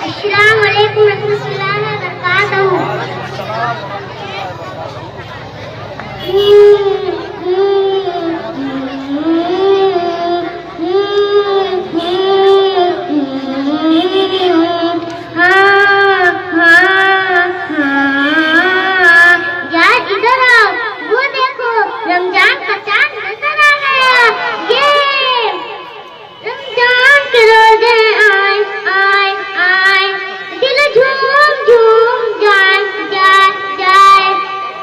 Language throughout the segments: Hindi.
अस्सलाम वालेकुम रहमतुल्लाहि व बरकातहू। यार इधर आओ, वो देखो रमजान का चांद नजर आ गया। ये रमजान के रोजे आए आए आए, दिल झूम झूम जाए जाए जाए।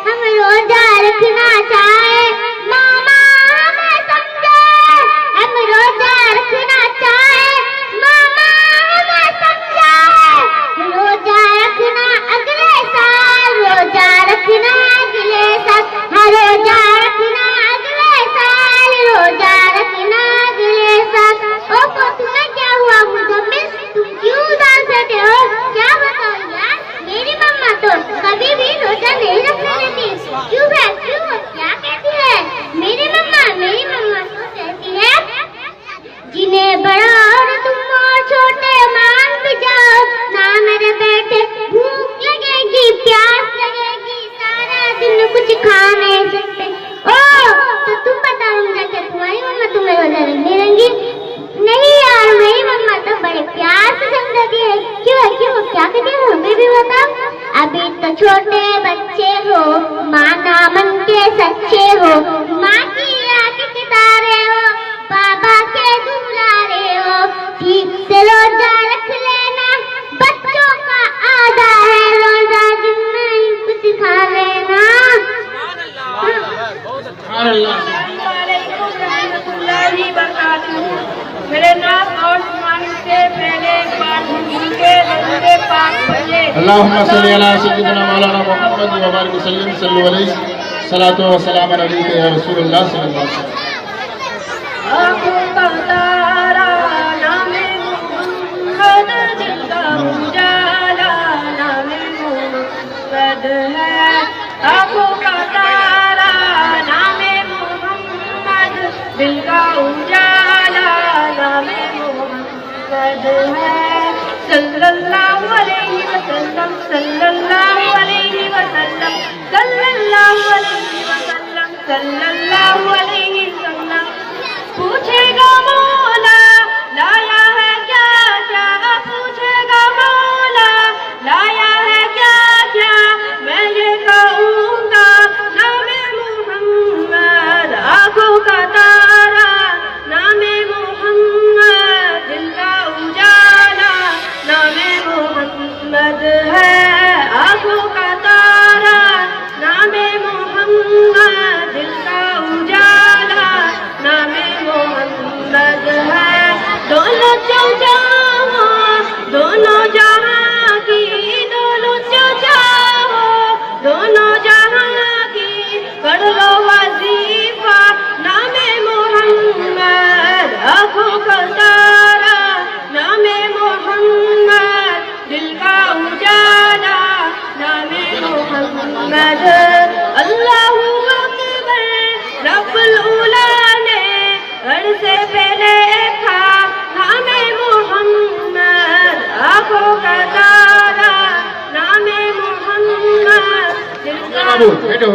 हम रोजा रखना चाहे मामा हमें समझाए, हम रोजा रखना चाहे मामा हमें समझाए। रोजा रखना अगले साल, रोजा रखना अगले साल, हाँ रोजा रखना अगले साल, रोजा रखना अगले साल। ओहो तुम्हें क्या हुआ मुज़म्मिल, तुम क्यों उदास रहते हो? क्या बताओ यार, मेरी मम्मा तो कभी भी रोजा नहीं रखने देती। क्यों है क्यों, क्या कहती है मेरी मम्मा तो कहती है जिन्हें बड़ा और तुम और छोटे मान भी जाओ ना मेरे बेटे, भूख लगेगी प्यास लगेगी सारा दिन कुछ खा नहीं सकते। ओ तो तुम बताओ मुझे, क्या तुम्हारी मम्मा तुम्हें रोजा रखने देंगी? नहीं यार, मेरी मम्मा तो बड़े प्यार से समझाती है। क्यों क्या कहती है हमें भी बताओ। अभी तो छोटे बच्चे हो, माना मन के सच्चे हो, माँ की आंखें के तारे हो, बाबा के दुलारे हो। ठीक से रोजा रख लेना, बच्चों का आधा है रोजा, दिन में कुछ खा लेना। मेरे नाम और से पहले एक बार के लंबे पाक पढ़े। अल्लाहुम्मा सल्ली अला सय्यिदिना मौलाना मुहम्मद व बारिक वसल्लम सल्लल्लाहु अलैहि सलातो व सलाम अलैका या रसूलल्लाह सल्लल्लाहु अलैहि वसल्लम। आंखों का तारा नामे मोहम्मद, दिल का उजाला नामे मोहम्मद है। आंखों का तारा नामे मोहम्मद, दिल का उजाला नामे मोहम्मद है। सल्लल्लाहु अलैहि वसल्लम, सल्लल्लाहु अलैहि वसल्लम, सल्लल्लाहु अलैहि वसल्लम, सल्लल्लाहु अलैहि वसल्लम। पूछेगा मौला लाया है क्या क्या, पूछेगा मौला लाया है क्या क्या, मैं ये कहूँगा नामे मोहम्मद। आँखों का तारा नामे मोहम्मद, दिल का उजाला नामे मोहम्मद है। आँखों का तारा नामे मोहम्मद, दिल का उजाला नामे मोहम्मद है। दोनों चल जाओ दोनों जहां की, दोनों चल जाओ दोनों जहां की, कर लो वजीफा नामे मोहम्मद। आँखों का तारा नामे मोहम्मद, दिल का उजाला नामे मोहम्मद। अल्लाहू अकबर रब्बुल उला ने हर से पहले था नामे मोहम्मद। आँखों का तारा नामे मोहम्मद, दिल का बैठो